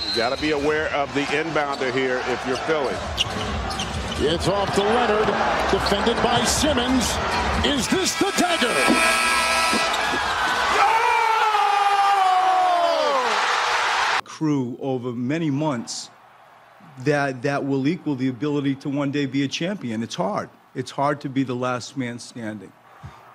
You got to be aware of the inbounder here if you're Philly. It's off to Leonard, defended by Simmons. Is this the dagger? Crew over many months that will equal the ability to one day be a champion. It's hard. It's hard to be the last man standing.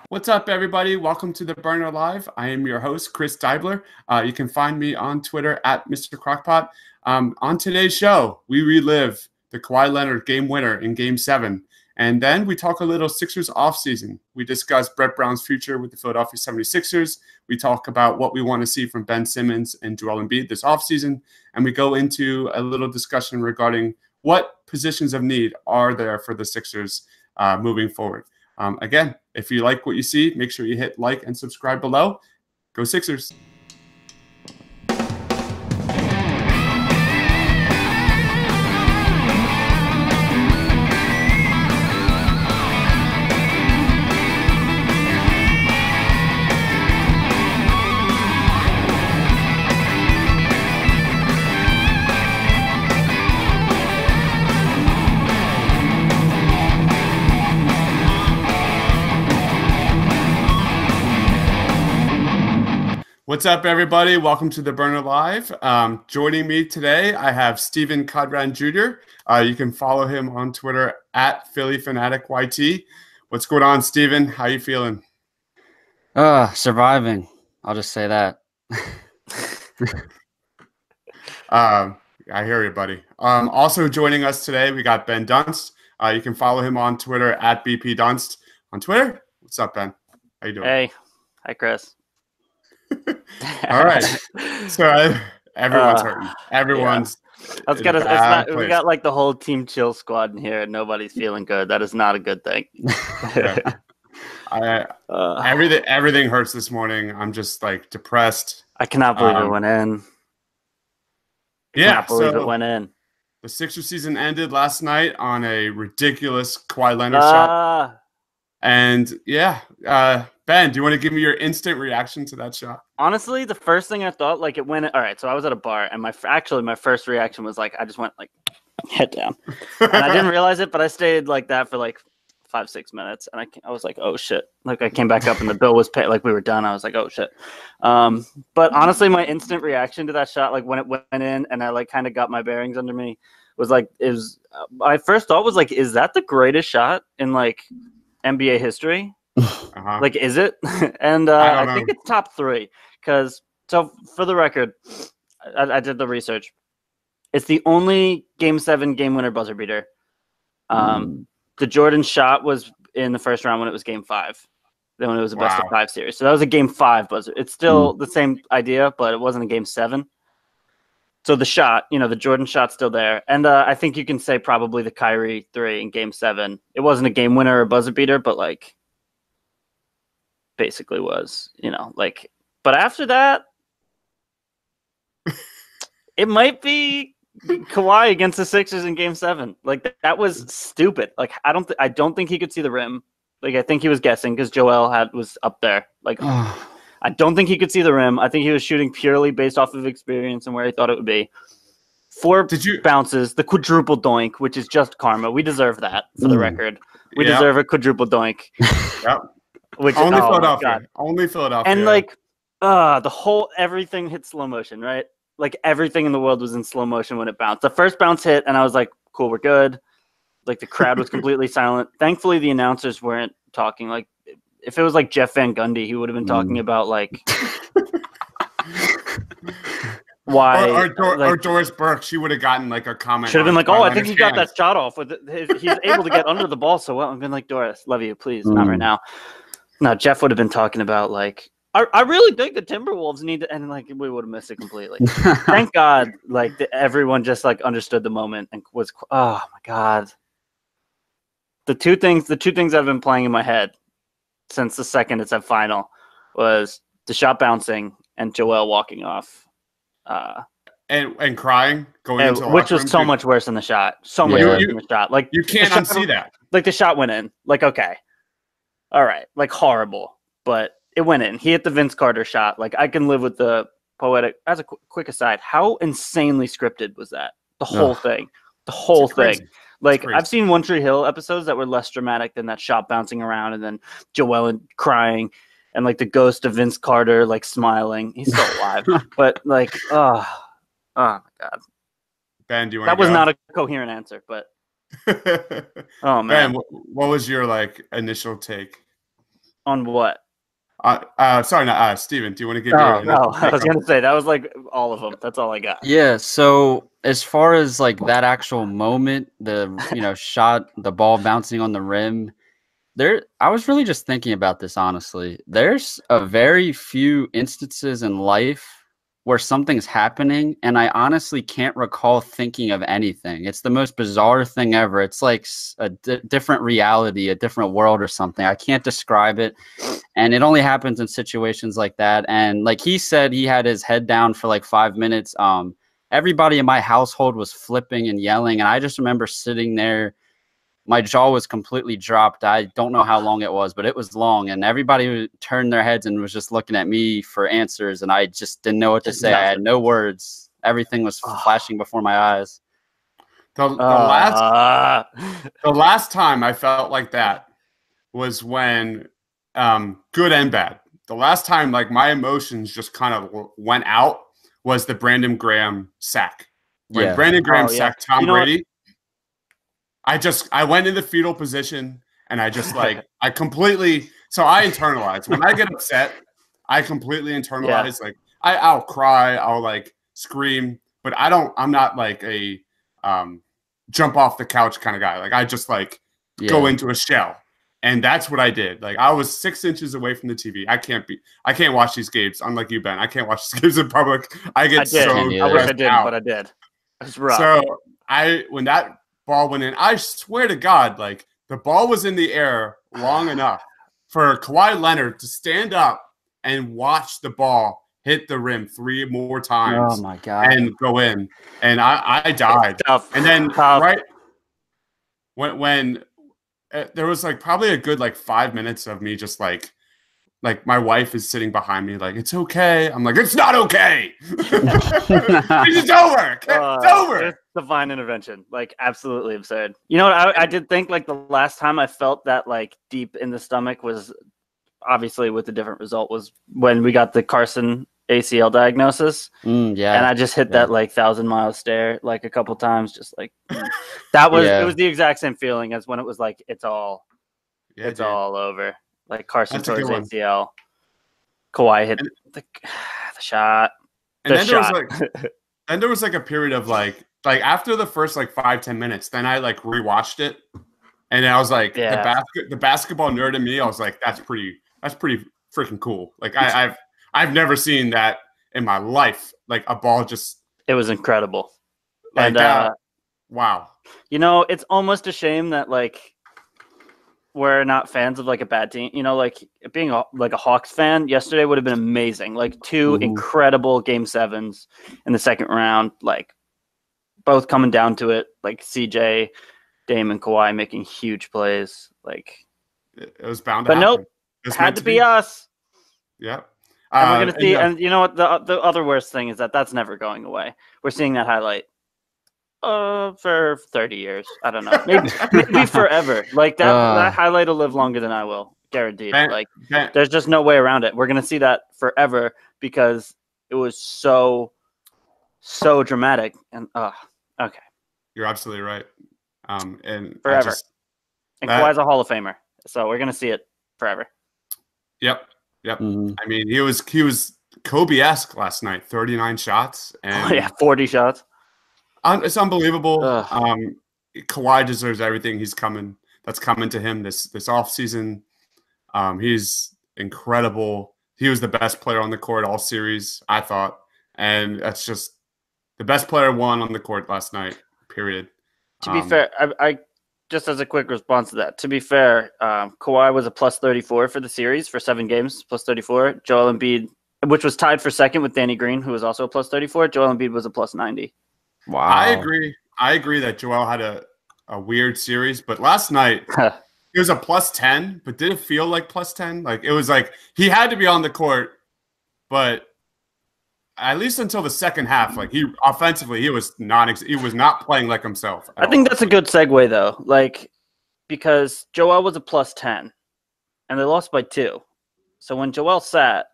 What's up, everybody? Welcome to the Burner Live. I am your host, Chris Deibler. You can find me on Twitter at Mr. Crockpot. On today's show, we relive the Kawhi Leonard game winner in Game 7. And then we talk a little Sixers offseason. We discuss Brett Brown's future with the Philadelphia 76ers. We talk about what we want to see from Ben Simmons and Joel Embiid this offseason. And we go into a little discussion regarding what positions of need are there for the Sixers moving forward. Again, if you like what you see, make sure you hit like and subscribe below. Go Sixers. What's up, everybody? Welcome to the Burner Live. Joining me today, I have Steven Cadran Jr. You can follow him on Twitter at PhillyFanaticYT. What's going on, Steven? How you feeling? Surviving. I'll just say that. I hear you, buddy. Also joining us today, we got Ben Dunst. You can follow him on Twitter at BP Dunst on Twitter. What's up, Ben? How you doing? Hey. Hi, Chris. All right. So everyone's hurting. Everyone's. Yeah. We got like the whole Team Chill squad in here, and nobody's feeling good. That is not a good thing. Yeah. Everything hurts this morning. I'm just like depressed. I cannot believe it went in. It went in. The Sixers season ended last night on a ridiculous Kawhi Leonard shot. And Ben, do you want to give me your instant reaction to that shot? Honestly, the first thing I thought, like it went. All right, so I was at a bar, and my first reaction was like, I just went like head down, and I didn't realize it, but I stayed like that for like 5-6 minutes, and I was like, oh shit! Like I came back up, and the bill was paid. Like we were done. I was like, oh shit. But honestly, my instant reaction to that shot, like when it went in, and I like kind of got my bearings under me, was like, my first thought was like, is that the greatest shot in like NBA history? Like, is it? And I think it's top 3 because, so for the record, I did the research. It's the only Game 7 game winner buzzer beater. The Jordan shot was in the first round when it was Game 5, then when it was a best of 5 series. So that was a Game 5 buzzer. It's still the same idea, but it wasn't a Game 7. So the shot, the Jordan shot's still there. And I think you can say probably the Kyrie 3 in Game 7. It wasn't a game winner or buzzer beater, but like, basically was, like, but after that, it might be Kawhi against the Sixers in Game 7. Like that was stupid. Like I don't think he could see the rim. Like I think he was guessing because Joel was up there. Like I don't think he could see the rim. I think he was shooting purely based off of experience and where he thought it would be. 4 bounces, the quadruple doink, which is just karma. We deserve that for the record. We deserve a quadruple doink. Yep. Which only Philadelphia. Only Philadelphia. And like everything hit slow motion, right? Like everything in the world was in slow motion when it bounced. The first bounce hit, and I was like, cool, we're good. Like the crowd was completely silent. Thankfully, the announcers weren't talking. Like if it was like Jeff Van Gundy, he would have been talking about like why or Doris Burke. She would have gotten like a comment. Should have been like, oh, I think he got that shot off. He's able to get under the ball so well. I've been like, Doris, love you, please, not right now. No, Jeff would have been talking about like, I really think the Timberwolves need to, and like we would have missed it completely. Thank God, like everyone just like understood the moment and was, oh my God. The two things that have been playing in my head since the second it's at final was the shot bouncing and Joel walking off, and crying going into which was so much worse than the shot. So much worse than the shot. Like you can't unsee that. Like the shot went in. Like okay. All right, like horrible, but it went in. He hit the Vince Carter shot. Like I can live with the poetic. As a quick aside, how insanely scripted was that? The whole thing. The whole thing. Like, I've seen One Tree Hill episodes that were less dramatic than that shot bouncing around and then Joel crying and, like, the ghost of Vince Carter, like, smiling. He's still alive. But, like, oh my God. Ben, do you want to That was not a coherent answer, but. Oh, man. Ben, what was your, like, initial take? On what? Sorry, not Steven. Do you want to give your No, I was going to say, that was, like, all of them. That's all I got. Yeah, so as far as, like, that actual moment, the, shot, the ball bouncing on the rim, I was really just thinking about this, honestly. There's a very few instances in life where something's happening, and I honestly can't recall thinking of anything. It's the most bizarre thing ever. It's like a different reality, a different world or something. I can't describe it, and it only happens in situations like that. And like he said, he had his head down for like 5 minutes. Everybody in my household was flipping and yelling, and I just remember sitting there. My jaw was completely dropped. I don't know how long it was, but it was long. And everybody turned their heads and was just looking at me for answers. And I just didn't know what to say. I had no words. Everything was flashing before my eyes. The last time I felt like that was when, good and bad. The last time, like, my emotions just kind of went out was the Brandon Graham sack. When Brandon Graham sacked Tom Brady. I went in the fetal position and I just I internalize. When I get upset, I completely internalize. Like I'll cry, I'll like scream, but I'm not like a jump off the couch kind of guy. Like I just go into a shell. And that's what I did. Like I was 6 inches away from the TV. I can't watch these games. Unlike you, Ben. I can't watch these games in public. I wish I did, but I did. It's rough. So when that ball went in, I swear to God, like the ball was in the air long enough for Kawhi Leonard to stand up and watch the ball hit the rim 3 more times. Oh my God. And go in. And I died. And then right when there was like probably a good like 5 minutes of me just like my wife is sitting behind me like, it's okay. I'm like, it's not okay. It's over. It's over. It's divine intervention. Like absolutely absurd. You know what? I did think like the last time I felt that like deep in the stomach was obviously with a different result was when we got the Carson ACL diagnosis. Yeah. And I just hit that like 1,000-mile stare like a couple times. Just like that was it was the exact same feeling as when it was like it's all over. Like Carson tore his ACL. Kawhi hit the shot. And then there was like a period of like after the first like 5-10 minutes, then I like rewatched it, and I was like, the basketball nerd in me, I was like, that's pretty freaking cool. Like I've never seen that in my life. Like a ball just. It was incredible. Like and that. Wow. You know, it's almost a shame that like. We're not fans of like a bad team, you know, like being a Hawks fan yesterday would have been amazing. Like 2 incredible game 7s in the second round, like both coming down to it, like CJ, Dame, and Kawhi making huge plays. Like it was bound to happen. Nope, it had to be us. Yeah. And we're gonna see. And you know what? The other worst thing is that's never going away. We're seeing that highlight. For 30 years. I don't know. Maybe forever. Like that highlight will live longer than I will. Guaranteed. There's just no way around it. We're going to see that forever because it was so dramatic. And okay. You're absolutely right. And forever. And Kawhi's a Hall of Famer. So we're going to see it forever. Yep. I mean, he was Kobe-esque last night. 39 shots. And 40 shots. It's unbelievable. Kawhi deserves everything. That's coming to him this offseason. He's incredible. He was the best player on the court all series, I thought. And that's just the best player won on the court last night, period. To be fair, I just as a quick response to that, to be fair, Kawhi was a plus 34 for the series for 7 games, plus 34. Joel Embiid, which was tied for second with Danny Green, who was also a plus 34. Joel Embiid was a plus 90. Wow. I agree that Joel had a weird series, but last night he was a plus 10, but did it feel like plus 10? Like it was like he had to be on the court, but at least until the second half, like he offensively, he was not playing like himself. I think that's a good segue though, like because Joel was a +10, and they lost by 2. So when Joel sat,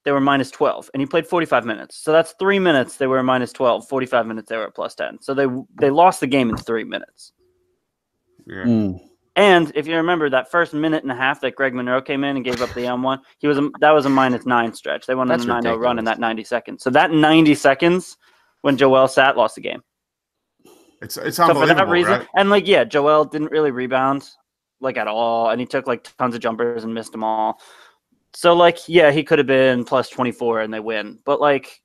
they were -12, and he played 45 minutes. So that's 3 minutes they were -12, 45 minutes they were at +10. So they lost the game in 3 minutes. Yeah. And if you remember that first minute and a half that Greg Monroe came in and gave up the M1, that was a -9 stretch. They went on a 9-0 run in that 90 seconds. So that 90 seconds when Joel sat, lost the game. It's unbelievable, for that reason, right? And like, yeah, Joel didn't really rebound like at all, and he took like tons of jumpers and missed them all. So like, yeah, he could have been +24 and they win, but like,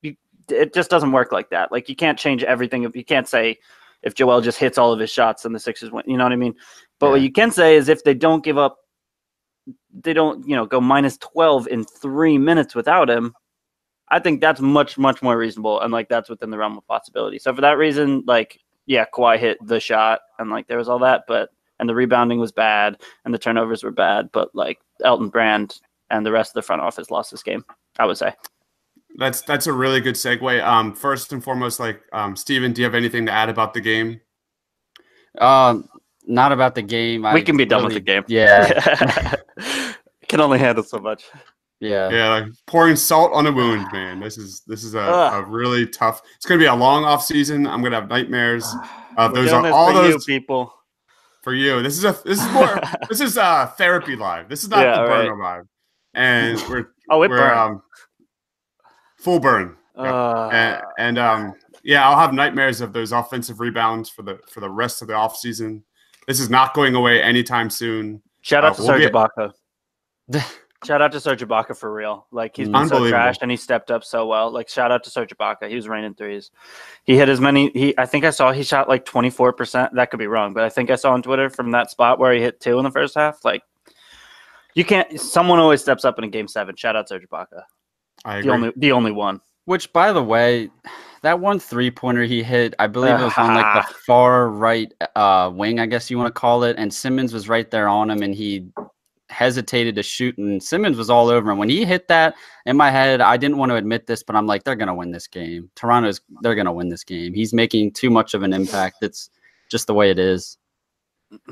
it just doesn't work like that. Like, you can't change everything. You can't say if Joel just hits all of his shots and the Sixers win. You know what I mean? But what you can say is if they don't give up, they don't go -12 in 3 minutes without him. I think that's much, much more reasonable, and like that's within the realm of possibility. So for that reason, like, yeah, Kawhi hit the shot, and like there was all that, and the rebounding was bad, and the turnovers were bad, but like Elton Brand and the rest of the front office lost this game, I would say. That's a really good segue. First and foremost, like Steven, do you have anything to add about the game? Not about the game. We can be done with the game. Yeah. Can only handle so much. Yeah, like pouring salt on a wound, man. This is a really tough. It's gonna be a long off season. I'm gonna have nightmares. Those are all those people. For you, this is therapy live. This is not the burner live, and we're full burn. Yeah, I'll have nightmares of those offensive rebounds for the rest of the off season. This is not going away anytime soon. Shout out to Serge Ibaka. Shout out to Serge Ibaka for real. Like, he's been so trashed and he stepped up so well. Like, shout out to Serge Ibaka. He was raining threes. He hit as many. I think I saw he shot like 24%. That could be wrong, but I think I saw on Twitter from that spot where he hit 2 in the first half. Like, you can't. Someone always steps up in a game 7. Shout out Serge Ibaka. I agree. The only one. Which, by the way, that one 3-pointer he hit, I believe it was on like the far right wing, I guess you want to call it, and Simmons was right there on him, and he hesitated to shoot, and Simmons was all over him. When he hit that, in my head, I didn't want to admit this, but I'm like, they're going to win this game. They're going to win this game. He's making too much of an impact. It's just the way it is.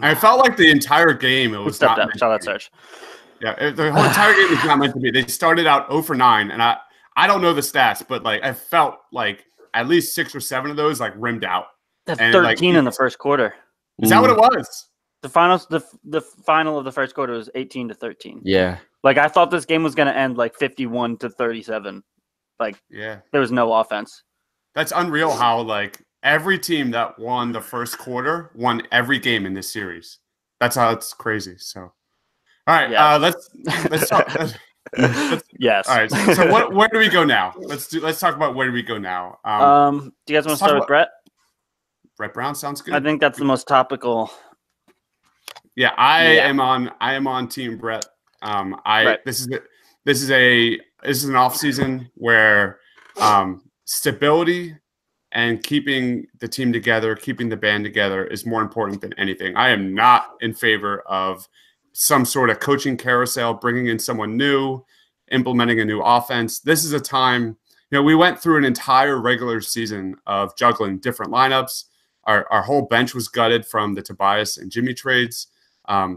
I felt like the entire game, it was stepped up. Shout out Serge. Yeah, the whole entire game was not meant to be. They started out 0 for 9, and I don't know the stats, but like I felt like at least 6 or 7 of those like rimmed out. That's 13 in the first quarter. Is that what it was? The final of the first quarter was 18-13. Yeah. Like, I thought this game was going to end like 51-37. Like, yeah, there was no offense. That's unreal how like every team that won the first quarter won every game in this series. That's how it's crazy. So, all right, let's talk. Yes. All right. So where do we go now? Let's talk about where do we go now. Do you guys want to start with Brett? Brett Brown sounds good. I think that's the most topical. Yeah, I am on Team Brett. Right. This is an off season where stability and keeping the team together, keeping the band together is more important than anything. I am not in favor of some sort of coaching carousel, bringing in someone new, implementing a new offense. This is a time, we went through an entire regular season of juggling different lineups. Our whole bench was gutted from the Tobias and Jimmy trades.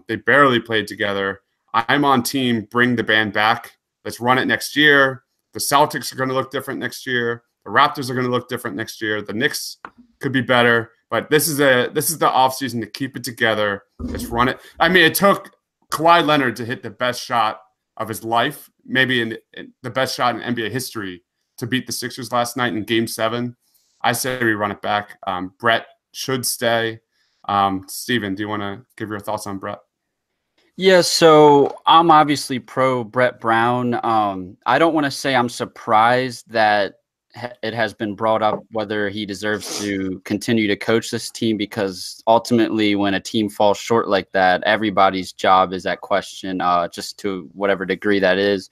They barely played together. I'm on team bring the band back. Let's run it next year. The Celtics are going to look different next year. The Raptors are going to look different next year. The Knicks could be better, but this is the offseason to keep it together. Let's run it. I mean, it took Kawhi Leonard to hit the best shot of his life, maybe in the best shot in NBA history, to beat the Sixers last night in Game 7. I say we run it back. Brett should stay. Steven, do you want to give your thoughts on Brett? Yeah, so I'm obviously pro Brett Brown. I don't want to say I'm surprised that it has been brought up whether he deserves to continue to coach this team, because ultimately when a team falls short like that, everybody's job is at question, just to whatever degree that is.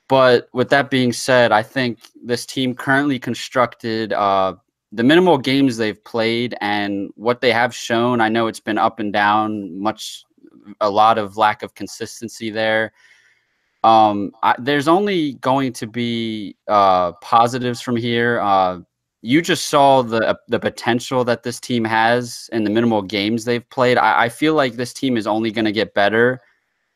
But with that being said, I think this team currently constructed, the minimal games they've played and what they have shown, I know it's been up and down, a lot of lack of consistency there. There's only going to be positives from here. You just saw the potential that this team has in the minimal games they've played. I feel like this team is only going to get better,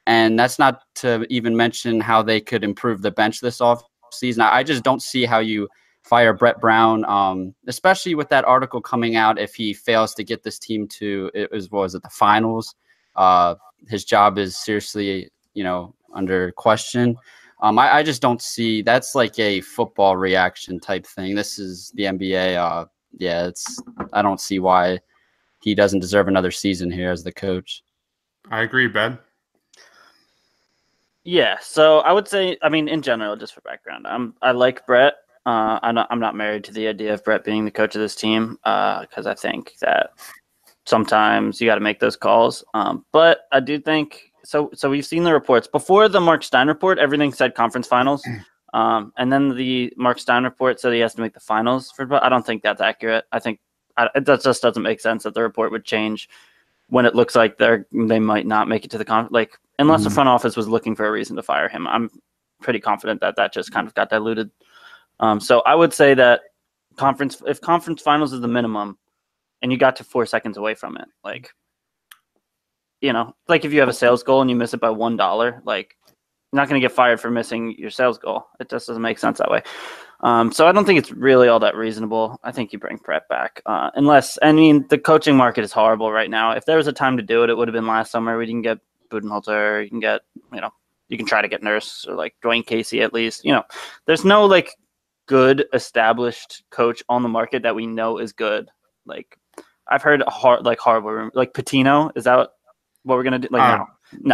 and that's not to even mention how they could improve the bench this offseason. I just don't see how you fire Brett Brown, especially with that article coming out. If he fails to get this team to the finals, his job is seriously, under question. I just don't see, that's like a football reaction type thing. This is the NBA. I don't see why he doesn't deserve another season here as the coach. I agree, Ben. Yeah, so I would say, in general, just for background, I like Brett. I'm not married to the idea of Brett being the coach of this team because I think that sometimes you got to make those calls. But I do think so. We've seen the reports before the Mark Stein report. Everything said conference finals, and then the Mark Stein report said he has to make the finals for. I don't think that's accurate. I think that just doesn't make sense that the report would change when it looks like they might not make it to the conference. Unless the front office was looking for a reason to fire him. I'm pretty confident that just kind of got diluted. So I would say that if conference finals is the minimum and you got to 4 seconds away from it, if you have a sales goal and you miss it by $1, you're not going to get fired for missing your sales goal. It just doesn't make sense that way. So I don't think it's really all that reasonable. I think you bring Brett back the coaching market is horrible right now. If there was a time to do it, it would have been last summer. We didn't get Budenholzer. You can get, you can try to get Nurse or Dwayne Casey at least. There's no good established coach on the market that we know is good. I've heard horrible rumors. Patino, is that what we're gonna do? No.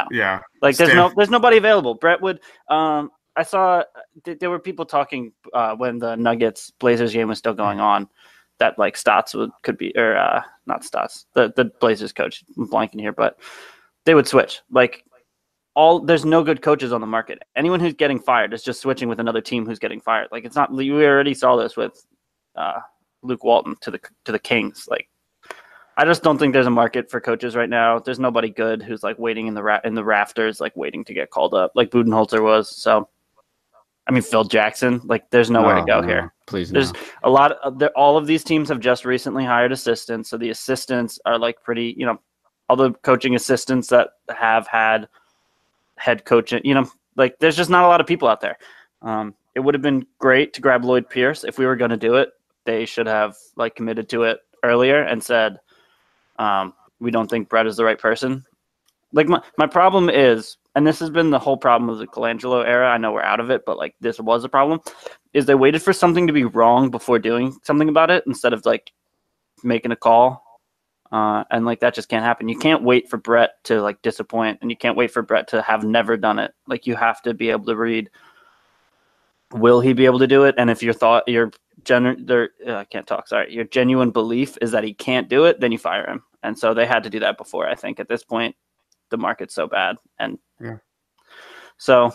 Yeah. There's nobody available. Brett would. I saw there were people talking when the Nuggets Blazers game was still going on that Stotts could be, or not Stotts, the Blazers coach. I'm blanking here, but they would switch. There's no good coaches on the market. Anyone who's getting fired is just switching with another team who's getting fired. It's not. We already saw this with Luke Walton to the Kings. I just don't think there's a market for coaches right now. There's nobody good who's waiting in the rafters, waiting to get called up, like Budenholzer was. So, Phil Jackson. There's nowhere to go here. Please, there's a lot of all of these teams have just recently hired assistants, so the assistants are pretty. All the coaching assistants that have had head coaching, there's just not a lot of people out there. It would have been great to grab Lloyd Pierce. If we were going to do it, they should have committed to it earlier and said, we don't think Brett is the right person. My problem is, and this has been the whole problem of the Colangelo era. I know we're out of it, but this was a problem, is they waited for something to be wrong before doing something about it instead of making a call. And that just can't happen. You can't wait for Brett to disappoint, and you can't wait for Brett to have never done it. You have to be able to read, will he be able to do it? And if your genuine belief is that he can't do it, then you fire him. And so they had to do that before. I think at this point, the market's so bad. And so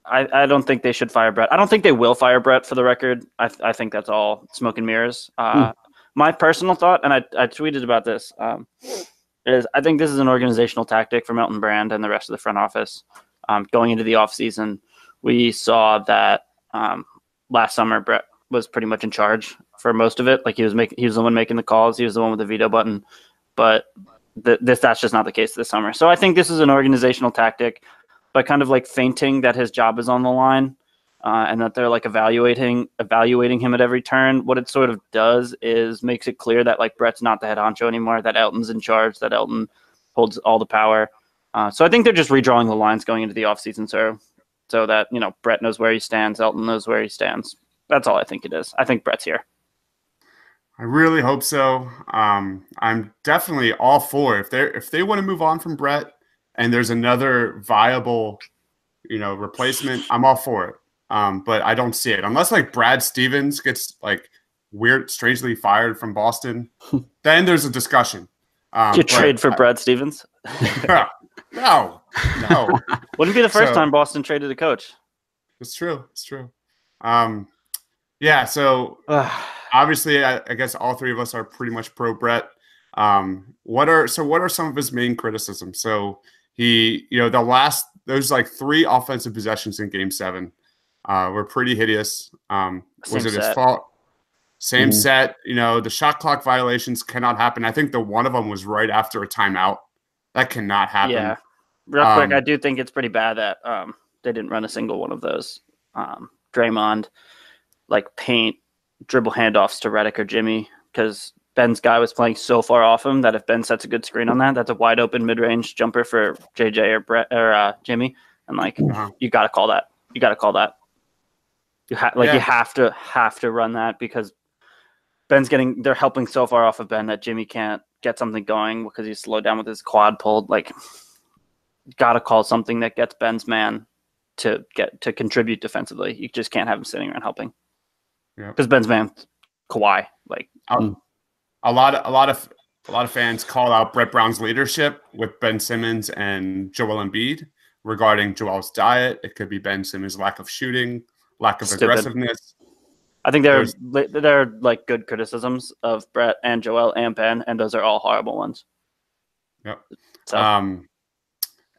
I don't think they should fire Brett. I don't think they will fire Brett, for the record. I think that's all smoke and mirrors. My personal thought, and I tweeted about this, is I think this is an organizational tactic for Milton Brand and the rest of the front office. Going into the offseason, we saw that last summer Brett was pretty much in charge for most of it. He was the one making the calls. He was the one with the veto button. But that's just not the case this summer. So I think this is an organizational tactic by kind of feinting that his job is on the line. And that they're evaluating him at every turn. What it sort of does is makes it clear that Brett's not the head honcho anymore, that Elton's in charge, that Elton holds all the power. So I think they're just redrawing the lines going into the offseason, so that Brett knows where he stands, Elton knows where he stands. That's all I think it is. I think Brett's here. I really hope so. I'm definitely all for it. If they want to move on from Brett and there's another viable, replacement, I'm all for it. But I don't see it unless Brad Stevens gets strangely fired from Boston. Then there's a discussion. You trade for Brad Stevens? No. Wouldn't be the first time Boston traded a coach. It's true. Yeah. So obviously, I guess all three of us are pretty much pro Brett. What are some of his main criticisms? So he, the last those like 3 offensive possessions in Game 7 were pretty hideous. Was it his fault? Same set. You know, the shot clock violations cannot happen. I think the one of them was right after a timeout. That cannot happen. Yeah. Real quick, I do think it's pretty bad that they didn't run a single one of those. Draymond, like paint, dribble handoffs to Redick or Jimmy, because Ben's guy was playing so far off him that if Ben sets a good screen on that, that's a wide open mid-range jumper for JJ or Brett or Jimmy. And like, you got to call that. You got to call that. You have to run that, because they're helping so far off of Ben that Jimmy can't get something going because he's slowed down with his quad pulled. Like, got to call something that gets Ben's man to contribute defensively. You just can't have him sitting around helping. Yeah. Because Ben's man, Kawhi, like a lot of fans call out Brett Brown's leadership with Ben Simmons and Joel Embiid regarding Joel's diet. It could be Ben Simmons' lack of shooting, lack of aggressiveness. I think there are like good criticisms of Brett and Joel and Ben, and those are all horrible ones. Yep. So.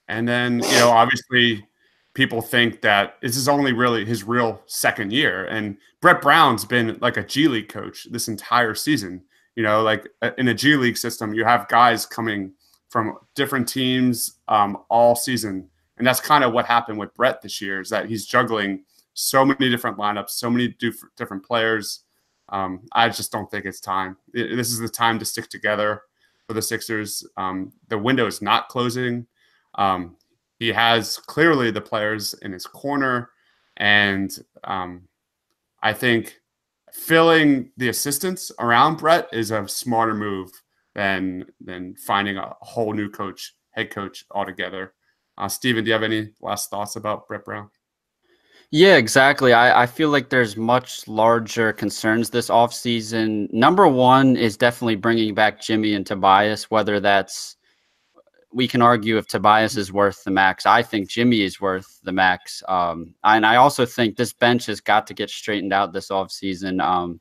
And then, you know, obviously people think that this is only really his real second year. And Brett Brown's been like a G League coach this entire season. You know, like in a G League system, you have guys coming from different teams all season. And that's kind of what happened with Brett this year, is that he's juggling so many different lineups, so many different players. I just don't think it's time. This is the time to stick together for the Sixers. The window is not closing. He has clearly the players in his corner. And I think filling the assistants around Brett is a smarter move than finding a whole new head coach altogether. Steven, do you have any last thoughts about Brett Brown? Yeah, exactly. I feel like there's much larger concerns this offseason. Number one is definitely bringing back Jimmy and Tobias, whether that's – we can argue if Tobias is worth the max. I think Jimmy is worth the max. And I also think this bench has got to get straightened out this offseason.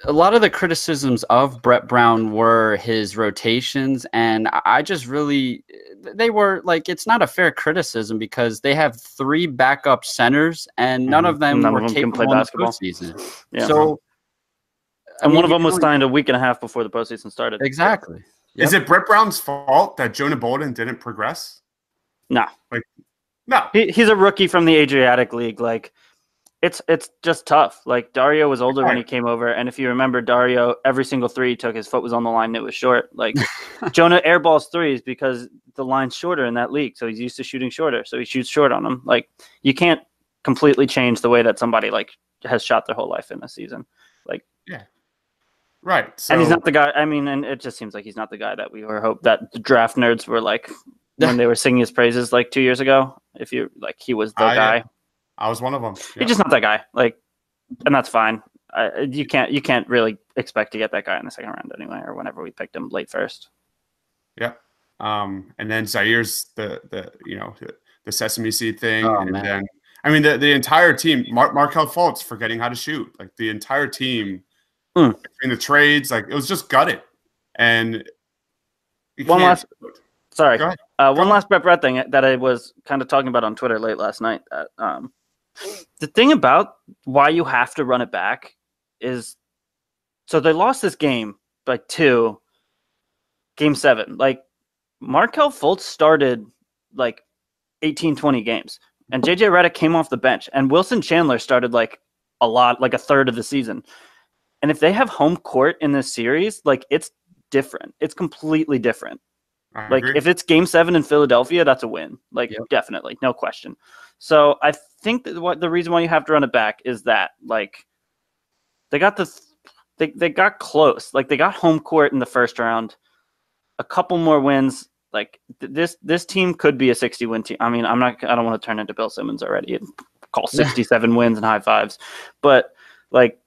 A lot of the criticisms of Brett Brown were his rotations, and I just really – they were like, it's not a fair criticism because they have 3 backup centers and none of them were capable can play basketball postseason. Yeah. So, and one of them was signed a week and a half before the postseason started. Exactly. Yep. Is it Brett Brown's fault that Jonah Bolden didn't progress? No. No. He's a rookie from the Adriatic League. Like, it's just tough. Like, Dario was older when he came over, and if you remember, Dario, every single 3 he took, his foot was on the line and it was short. Like, Jonah airballs 3s because the line's shorter in that league, so he's used to shooting shorter, so he shoots short on them. Like, you can't completely change the way that somebody like has shot their whole life in a season. Like, yeah, right. So, and he's not the guy. I mean, and it just seems like he's not the guy that we were that the draft nerds were like when they were singing his praises like 2 years ago. If you like, he was the guy. I was one of them. Yeah. He's just not that guy. Like, and that's fine. You can't really expect to get that guy in the second round anyway, or whenever we picked him late first. Yeah. And then Zaires the sesame seed thing, then I mean the entire team. Markelle Fultz forgetting how to shoot. Like the entire team between the trades, like it was just gutted. And one last Brett thing that I was kind of talking about on Twitter late last night. The thing about why you have to run it back is, so they lost this game by 2, Game 7. Like, Markelle Fultz started like 18, 20 games, and JJ Redick came off the bench, and Wilson Chandler started like a lot, like a third of the season. And if they have home court in this series, like it's different. It's completely different. Like if it's Game 7 in Philadelphia, that's a win. Like definitely, no question. So I think that the reason why you have to run it back is that like they got they got close. Like they got home court in the first round. A couple more wins. Like this team could be a 60-win team. I mean, I don't want to turn into Bill Simmons already and call 67 wins and high fives. But like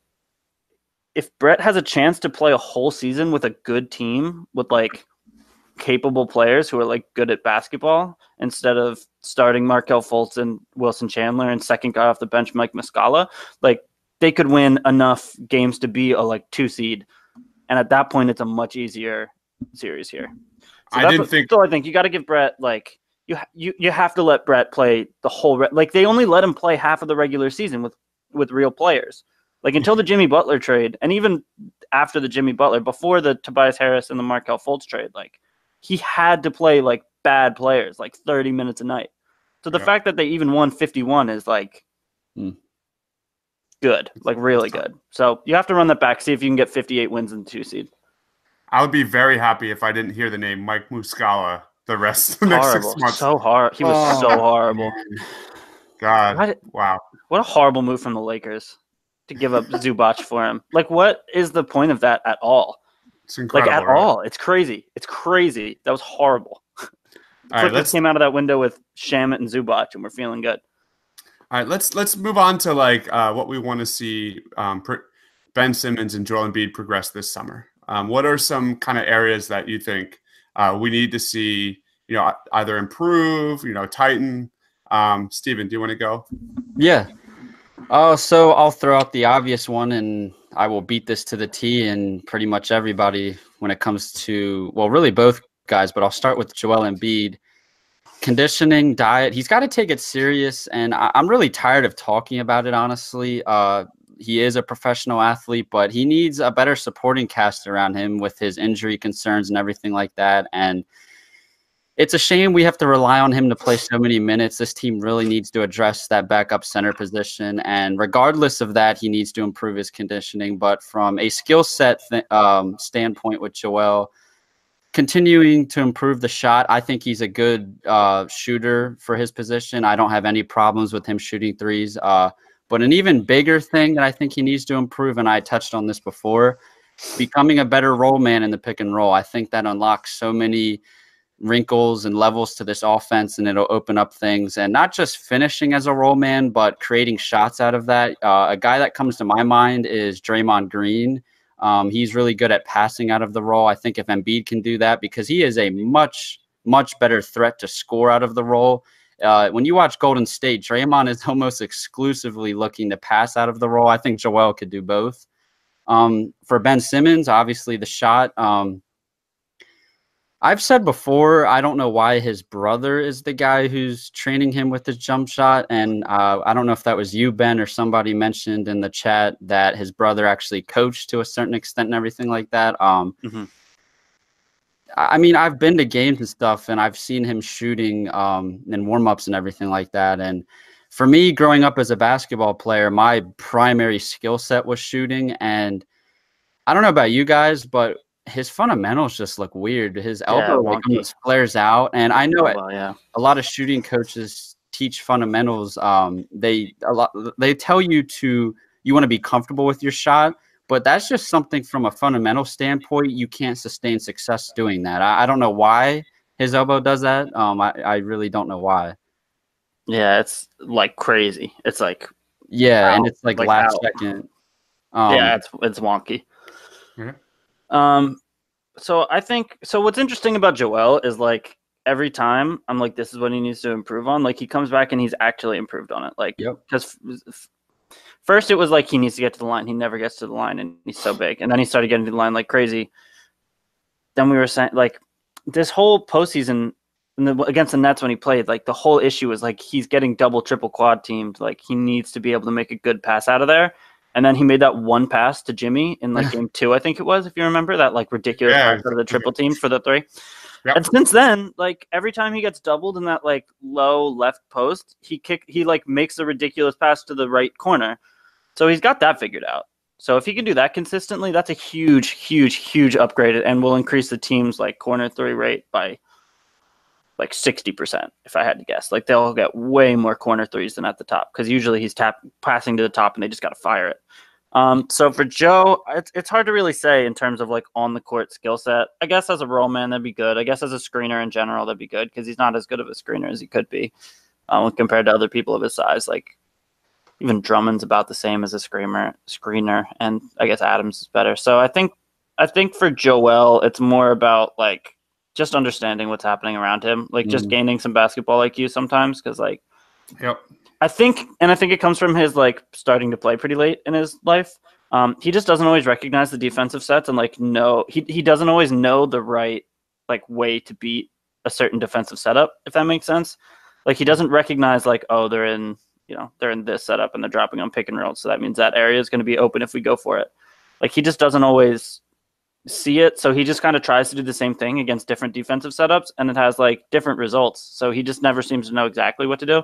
if Brett has a chance to play a whole season with a good team with like capable players who are like good at basketball instead of starting Markelle Fultz and Wilson Chandler and second guy off the bench Mike Muscala, like they could win enough games to be a like 2 seed, and at that point it's a much easier series here. I didn't think. So I think you got to give Brett like you have to let Brett play the whole like they only let him play half of the regular season with real players. Like until the Jimmy Butler trade, and even after the Jimmy Butler, before the Tobias Harris and the Markelle Fultz trade, like he had to play like bad players, like 30 minutes a night. So the fact that they even won 51 is like good, like really good. So you have to run that back, see if you can get 58 wins in the 2 seed. I would be very happy if I didn't hear the name Mike Muscala the rest of the next 6 months. So hard. He was so horrible. God, wow. What a horrible move from the Lakers to give up Zubac for him. Like, what is the point of that at all? It's incredible. Like, at all. It's crazy. It's crazy. That was horrible. All right, let's came out of that window with Shamet and Zubac, and we're feeling good. All right, let's move on to like what we want to see Ben Simmons and Joel Embiid progress this summer. What are some kind of areas that you think we need to see, either improve, tighten? Steven, do you want to go? Yeah. So I'll throw out the obvious one, and I will beat this to the T and pretty much everybody when it comes to, well, really both guys, but I'll start with Joel Embiid. Conditioning, diet, he's got to take it serious, and I'm really tired of talking about it, honestly. He is a professional athlete, but he needs a better supporting cast around him with his injury concerns and everything like that. And it's a shame we have to rely on him to play so many minutes. This team really needs to address that backup center position. And regardless of that, he needs to improve his conditioning. But from a skill set standpoint with Joel, continuing to improve the shot, I think he's a good shooter for his position. I don't have any problems with him shooting threes. But an even bigger thing that I think he needs to improve, and I touched on this before, becoming a better roll man in the pick and roll. I think that unlocks so many wrinkles and levels to this offense, and it'll open up things, and not just finishing as a roll man, but creating shots out of that. A guy that comes to my mind is Draymond Green. He's really good at passing out of the roll. I think if Embiid can do that, because he is a much, much better threat to score out of the roll. When you watch Golden State, Draymond is almost exclusively looking to pass out of the roll. I think Joel could do both. For Ben Simmons, obviously the shot. I've said before, I don't know why his brother is the guy who's training him with his jump shot. And I don't know if that was you, Ben, or somebody mentioned in the chat that his brother actually coached to a certain extent and everything like that. I mean, I've been to games and stuff, and I've seen him shooting in warm-ups and everything like that. And for me, growing up as a basketball player, my primary skill set was shooting. And I don't know about you guys, but his fundamentals just look weird. His elbow almost flares out. And I know a lot of shooting coaches teach fundamentals. They tell you you want to be comfortable with your shot. But that's just something from a fundamental standpoint. You can't sustain success doing that. I don't know why his elbow does that. I really don't know why. Yeah, it's like crazy. It's like and it's like last second. It's wonky. Yeah. So I think what's interesting about Joel is like every time I'm like, this is what he needs to improve on. Like he comes back and he's actually improved on it. Like because. First, it was like he needs to get to the line. He never gets to the line, and he's so big. And then he started getting to the line like crazy. Then we were saying, like, this whole postseason against the Nets when he played, like, the whole issue was, like, he's getting double, triple, quad teamed. Like, he needs to be able to make a good pass out of there. And then he made that one pass to Jimmy in, like, game 2, I think it was, if you remember, that, like, ridiculous pass out of the triple team for the 3. Yep. And since then, like, every time he gets doubled in that, like, low left post, he makes a ridiculous pass to the right corner. So he's got that figured out. So if he can do that consistently, that's a huge, huge, huge upgrade, and will increase the team's like corner 3 rate by like 60%, if I had to guess. Like they'll get way more corner 3s than at the top, because usually he's passing to the top and they just got to fire it. So for Joe, it's hard to really say in terms of like on the court skill set. I guess as a roll man, that'd be good. I guess as a screener in general, that'd be good, because he's not as good of a screener as he could be compared to other people of his size. Like, even Drummond's about the same as a screener, and I guess Adams is better. So I think for Joel, it's more about like just understanding what's happening around him, like just gaining some basketball IQ sometimes, because like, I think it comes from his like starting to play pretty late in his life. He just doesn't always recognize the defensive sets and like he doesn't always know the right like way to beat a certain defensive setup, if that makes sense. Like he doesn't recognize like, oh, they're in this setup and they're dropping on pick and roll, so that means that area is going to be open if we go for it. Like he just doesn't always see it, so he just kind of tries to do the same thing against different defensive setups, and it has like different results. So he just never seems to know exactly what to do.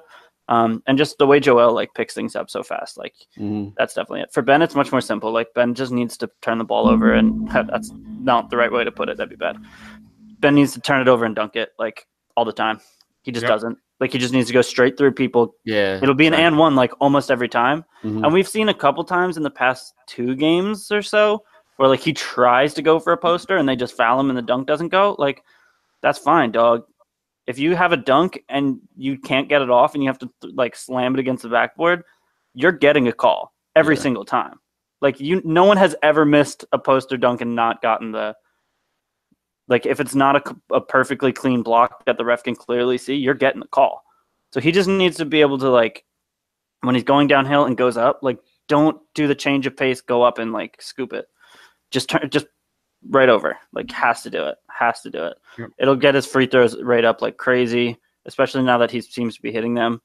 And just the way Joel like picks things up so fast, like that's definitely it. For Ben, it's much more simple. Like Ben just needs to turn the ball over, and that's not the right way to put it. That'd be bad. Ben needs to turn it over and dunk it like all the time. He just doesn't. Like he just needs to go straight through people. Yeah, it'll be an and one like almost every time. And we've seen a couple times in the past 2 games or so where like he tries to go for a poster and they just foul him and the dunk doesn't go. Like that's fine, dog. If you have a dunk and you can't get it off and you have to like slam it against the backboard, you're getting a call every single time. Like no one has ever missed a poster dunk and not gotten the, like if it's not a perfectly clean block that the ref can clearly see, you're getting the call. So he just needs to be able to like, when he's going downhill and goes up, like don't do the change of pace, go up and like scoop it. Just right over. Like has to do it. Yep. It'll get his free throws rate up like crazy, especially now that he seems to be hitting them.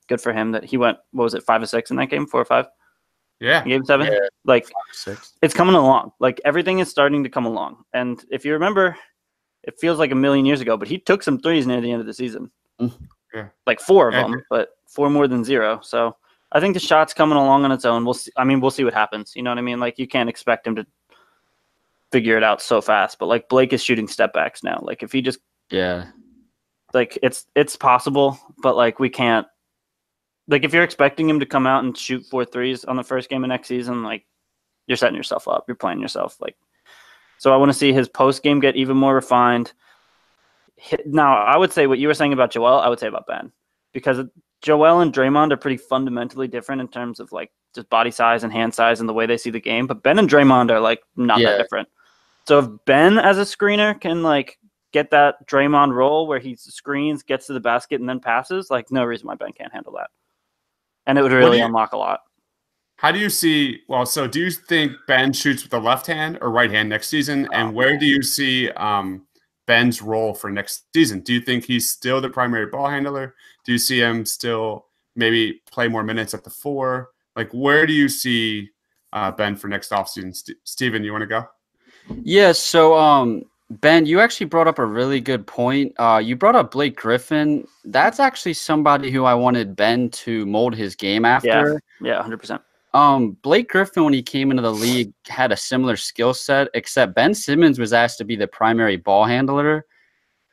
Good for him that he went, what was it, 5 of 6 in that game, 4 or 5? Yeah. Game 7? Yeah. Like 5 or 6. It's coming along. Like everything is starting to come along. And if you remember, it feels like a million years ago, but he took some threes near the end of the season. Yeah. Like 4 of them, but 4 more than 0. So I think the shot's coming along on its own. We'll see. I mean, we'll see what happens. You know what I mean? Like you can't expect him to figure it out so fast, but like Blake is shooting step backs now. Like if he just like it's possible, but like we can't, like if you're expecting him to come out and shoot 4 threes on the first game of next season, like you're setting yourself up, you're playing yourself. Like, so I want to see his post game get even more refined. Now I would say what you were saying about Joel, I would say about Ben, because Joel and Draymond are pretty fundamentally different in terms of like just body size and hand size and the way they see the game, but Ben and Draymond are like not that different. So if Ben as a screener can like get that Draymond role where he screens, gets to the basket, and then passes, like no reason why Ben can't handle that. And it would really unlock a lot. How do you see, well, so do you think Ben shoots with the left hand or right hand next season? And where do you see Ben's role for next season? Do you think he's still the primary ball handler? Do you see him still maybe play more minutes at the 4? Like where do you see Ben for next offseason? Steven, you want to go? Yeah, so Ben, you actually brought up a really good point. You brought up Blake Griffin. That's actually somebody who I wanted Ben to mold his game after. Yeah, 100%. Blake Griffin, when he came into the league, had a similar skill set, except Ben Simmons was asked to be the primary ball handler.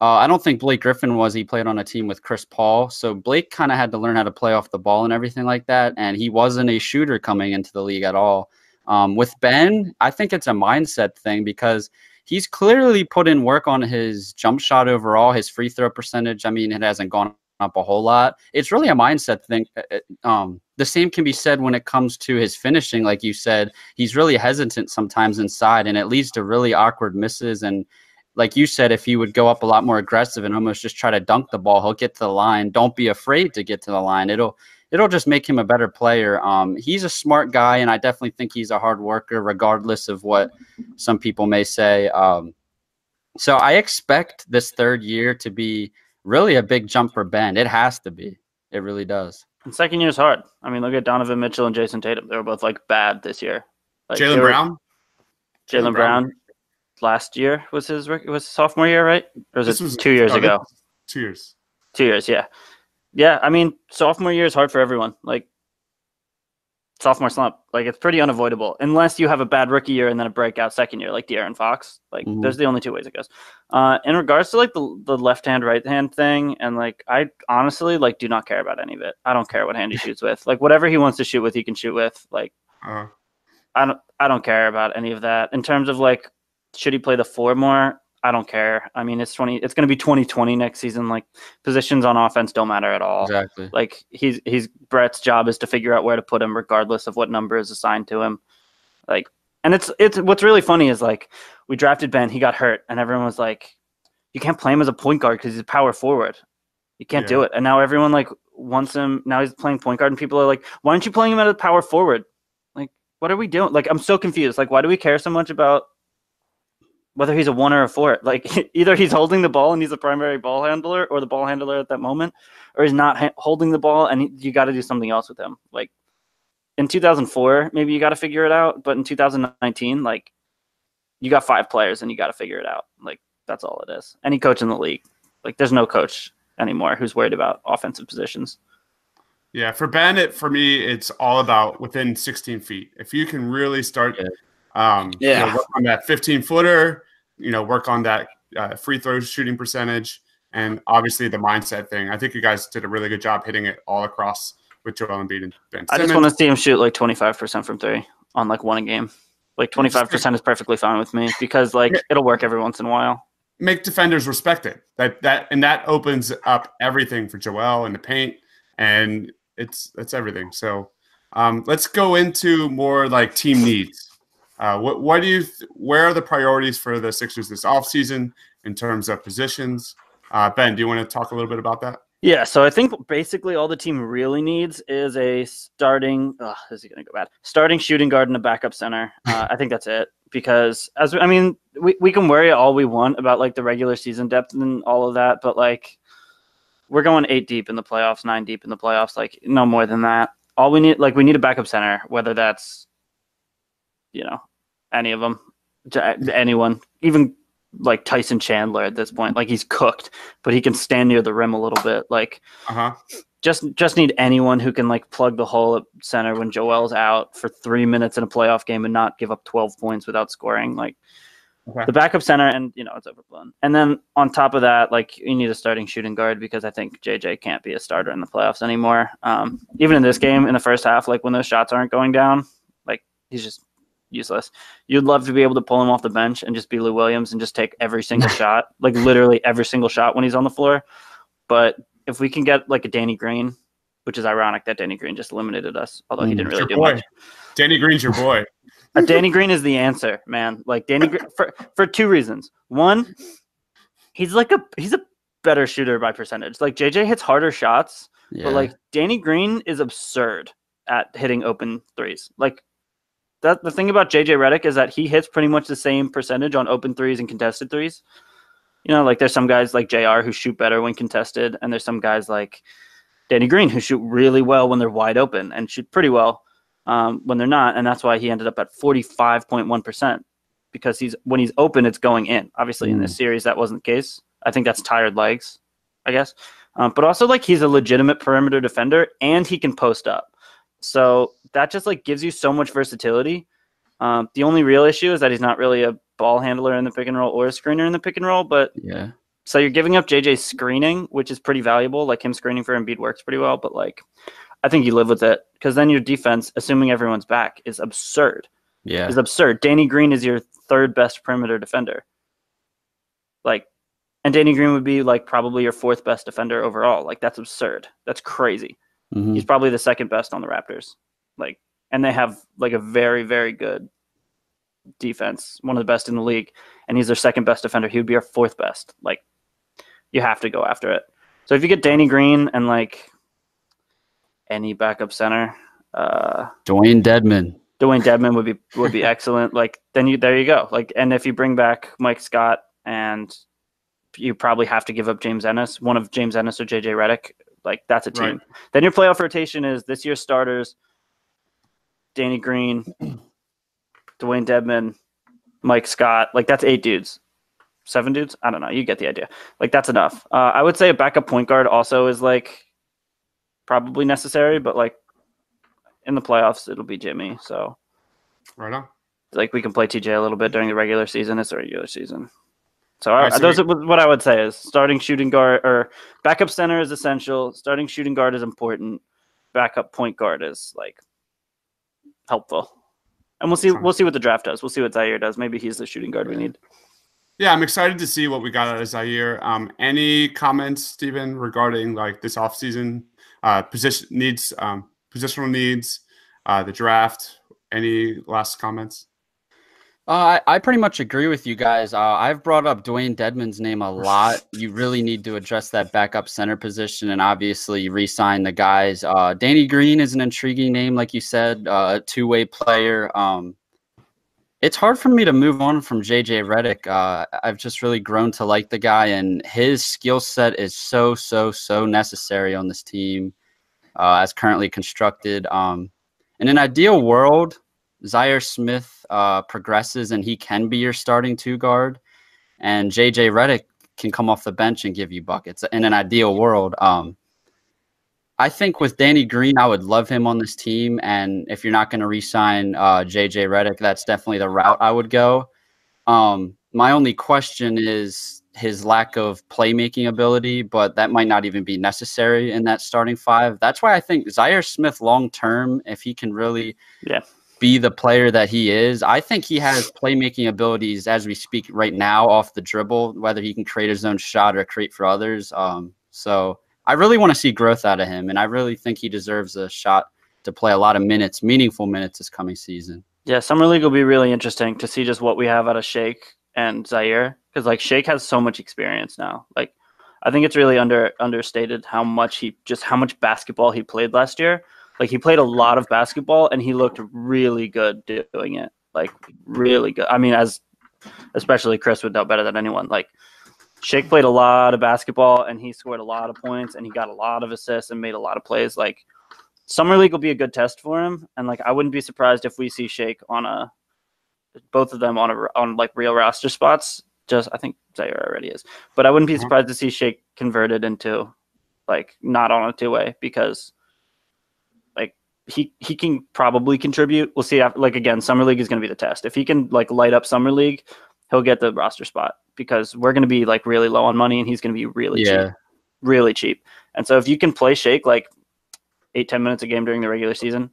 I don't think Blake Griffin was. He played on a team with Chris Paul. So Blake kind of had to learn how to play off the ball and everything like that, and he wasn't a shooter coming into the league at all. With Ben, I think it's a mindset thing because he's clearly put in work on his jump shot overall, his free throw percentage. I mean, it hasn't gone up a whole lot. It's really a mindset thing. The same can be said when it comes to his finishing. Like you said, he's really hesitant sometimes inside, and it leads to really awkward misses. And like you said, if he would go up a lot more aggressive and almost just try to dunk the ball, he'll get to the line. Don't be afraid to get to the line. It'll just make him a better player. He's a smart guy, and I definitely think he's a hard worker, regardless of what some people may say. So I expect this 3rd year to be really a big jump for Ben. It has to be. It really does. And 2nd year is hard. I mean, look at Donovan Mitchell and Jason Tatum. They were both like bad this year. Like, Jaylen Brown? Jaylen Brown last year was his sophomore year, right? Or was it 2 years ago? 2 years. 2 years, yeah. Yeah, I mean, sophomore year is hard for everyone. Like, sophomore slump, like, it's pretty unavoidable. Unless you have a bad rookie year and then a breakout 2nd year, like De'Aaron Fox. Like, those are the only 2 ways it goes. In regards to, like, the left-hand, right-hand thing, and, like, I honestly, like, do not care about any of it. I don't care what hand he shoots with. Like, whatever he wants to shoot with, he can shoot with. Like, I don't care about any of that. In terms of, like, should he play the 4 more? I don't care. I mean, it's going to be 2020 next season. Like, positions on offense don't matter at all. Exactly. Like, he's Brett's job is to figure out where to put him, regardless of what number is assigned to him. Like, and it's what's really funny is, like, we drafted Ben, he got hurt, and everyone was like, you can't play him as a point guard because he's a power forward. You can't do it. And now everyone like wants him. Now he's playing point guard, and people are like, why aren't you playing him as a power forward? Like, what are we doing? Like, I'm so confused. Like, why do we care so much about whether he's a 1 or a 4. Like either he's holding the ball and he's a primary ball handler or the ball handler at that moment, or he's not holding the ball and you got to do something else with him. Like in 2004, maybe you got to figure it out. But in 2019, like you got 5 players and you got to figure it out. Like that's all it is. Any coach in the league, like there's no coach anymore who's worried about offensive positions. Yeah, for Ben, for me, it's all about within 16 feet. If you can really start, work on that 15-footer, work on that free throw shooting percentage, and obviously the mindset thing. I think you guys did a really good job hitting it all across with Joel Embiid and Ben Simmons. I just want to see him shoot like 25% from 3 on like 1 a game. Like 25% is perfectly fine with me because like it'll work every once in a while. Make defenders respect it. That opens up everything for Joel in the paint, and it's everything. So let's go into more like team needs. Where are the priorities for the Sixers this offseason in terms of positions? Ben, do you want to talk a little bit about that? Yeah, so I think basically all the team really needs is a starting shooting guard and a backup center. I think that's it because we can worry all we want about like the regular season depth and all of that, but like we're going 8 deep in the playoffs, 9 deep in the playoffs, like no more than that. All we need, like we need a backup center, whether that's, any of them, anyone, even like Tyson Chandler at this point, like he's cooked, but he can stand near the rim a little bit. Like just need anyone who can like plug the hole at center when Joel's out for 3 minutes in a playoff game and not give up 12 points without scoring. Like the backup center, and it's overblown. And then on top of that, like you need a starting shooting guard because I think JJ can't be a starter in the playoffs anymore. Even in this game, in the first half, like when those shots aren't going down, like he's just useless. You'd love to be able to pull him off the bench and just be Lou Williams and just take every single shot, like literally every single shot when he's on the floor. But if we can get like a Danny Green, which is ironic that Danny Green just eliminated us, although he didn't really do much. Danny Green's your boy. Danny Green is the answer, man. Like Danny Green for 2 reasons. One, he's a better shooter by percentage. Like JJ hits harder shots, but like Danny Green is absurd at hitting open threes. Like the thing about JJ Redick is that he hits pretty much the same percentage on open threes and contested threes. Like there's some guys like JR who shoot better when contested, and there's some guys like Danny Green who shoot really well when they're wide open and shoot pretty well when they're not, and that's why he ended up at 45.1% because when he's open, it's going in. Obviously, in this series, that wasn't the case. I think that's tired legs, I guess. But also, like he's a legitimate perimeter defender, and he can post up. So that just like gives you so much versatility. The only real issue is that he's not really a ball handler in the pick and roll or a screener in the pick and roll. But so you're giving up JJ's screening, which is pretty valuable. Like him screening for Embiid works pretty well, but like I think you live with it because then your defense, assuming everyone's back, is absurd. Yeah, is absurd. Danny Green is your 3rd best perimeter defender. Like, and Danny Green would be like probably your 4th best defender overall. Like that's absurd. That's crazy. He's probably the 2nd best on the Raptors. Like, and they have like a very, very good defense, one of the best in the league, and he's their 2nd best defender. He would be our 4th best. Like, you have to go after it. So if you get Danny Green and like any backup center, Dewayne Dedmon would be excellent. Like then there you go. Like, and if you bring back Mike Scott, and you probably have to give up James Ennis, one of James Ennis or JJ Redick. Like that's a team. Right. Then your playoff rotation is this year's starters: Danny Green, Dewayne Dedmon, Mike Scott. Like that's 8 dudes, 7 dudes. I don't know. You get the idea. Like that's enough. I would say a backup point guard also is like probably necessary, but like in the playoffs it'll be Jimmy. So right on. Like we can play TJ a little bit during the regular season. It's the regular season. So those are what I would say is starting shooting guard or backup center is essential. Starting shooting guard is important. Backup point guard is like helpful. And we'll see what the draft does. We'll see what Zaire does. Maybe he's the shooting guard we need. Yeah, I'm excited to see what we got out of Zaire. Any comments, Steven, regarding like this offseason positional needs, the draft? Any last comments? I pretty much agree with you guys. I've brought up Dewayne Dedmon's name a lot. You really need to address that backup center position and obviously re-sign the guys. Danny Green is an intriguing name, like you said, a 2-way player. It's hard for me to move on from JJ Redick. I've just really grown to like the guy, and his skill set is so necessary on this team as currently constructed. In an ideal world, Zaire Smith progresses and he can be your starting 2 guard, and JJ Redick can come off the bench and give you buckets in an ideal world. I think with Danny Green, I would love him on this team. And if you're not going to re-sign JJ Redick, that's definitely the route I would go. My only question is his lack of playmaking ability, but that might not even be necessary in that starting 5. That's why I think Zaire Smith long-term, if he can really be the player that he is, I think he has playmaking abilities as we speak right now off the dribble, whether he can create his own shot or create for others. So I really want to see growth out of him, and I really think he deserves a shot to play a lot of minutes, meaningful minutes this coming season. Yeah, Summer League will be really interesting to see just what we have out of Shake and Zaire, because like Shake has so much experience now. Like, I think it's really understated how much basketball he played last year. Like, he played a lot of basketball, and he looked really good doing it. Like, really good. I mean, especially Chris would know better than anyone. Like, Shake played a lot of basketball, and he scored a lot of points, and he got a lot of assists and made a lot of plays. Like, Summer League will be a good test for him, and like I wouldn't be surprised if we see Shake on both of them on like real roster spots. I think Zaire already is, but I wouldn't be surprised to see Shake converted into like not on a 2-way, because like he can probably contribute. We'll see. Like, again, Summer League is going to be the test. If he can like light up Summer League, he'll get the roster spot, because we're going to be like really low on money, and he's going to be really cheap. And so if you can play Shake like 8-10 minutes a game during the regular season,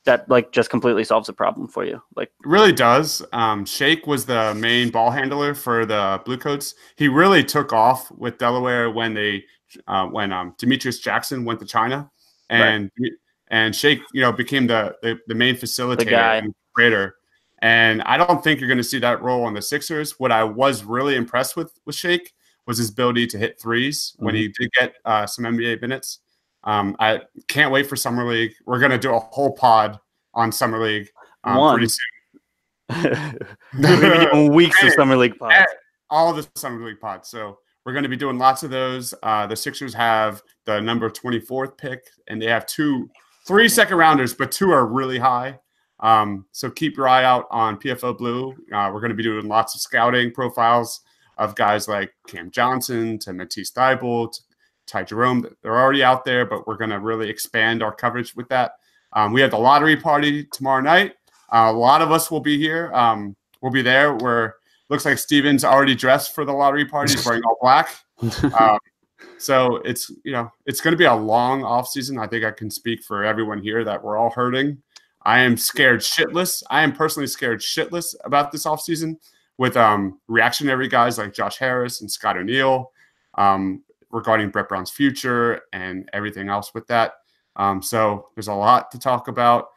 that like just completely solves the problem for you. Like, it really does. Shake was the main ball handler for the Bluecoats. He really took off with Delaware when Demetrius Jackson went to China, and Shake, became the main facilitator and creator. And I don't think you're going to see that role on the Sixers. What I was really impressed with Shake was his ability to hit threes when he did get some NBA minutes. I can't wait for Summer League. We're going to do a whole pod on Summer League pretty soon. Maybe weeks of Summer League pods. All the Summer League pods. So we're going to be doing lots of those. The Sixers have the number 24th pick, and they have 3 second rounders, but 2 are really high. So keep your eye out on PFO Blue. We're going to be doing lots of scouting profiles of guys like Cam Johnson to Matisse Thybulle, Ty Jerome. They're already out there, but we're going to really expand our coverage with that. We have the lottery party tomorrow night. A lot of us will be here. We'll be there. Looks like Steven's already dressed for the lottery party. He's wearing all black. So it's going to be a long off season. I think I can speak for everyone here that we're all hurting. I am scared shitless. I am personally scared shitless about this offseason with reactionary guys like Josh Harris and Scott O'Neal regarding Brett Brown's future and everything else with that. So there's a lot to talk about.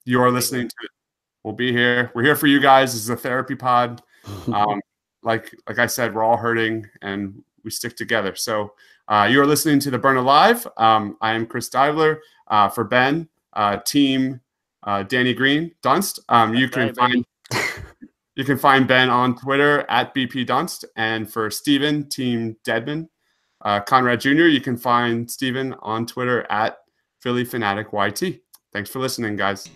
You're listening to it. We'll be here. We're here for you guys. This is a therapy pod. Like I said, we're all hurting and we stick together. So you're listening to The Burner Live. I am Chris Divler for Ben, team Danny Green, Dunst. You can find Ben on Twitter at BP Dunst, and for Steven, team Dedmon, Conrad Jr. You can find Steven on Twitter at Philly Fanatic YT. Thanks for listening, guys.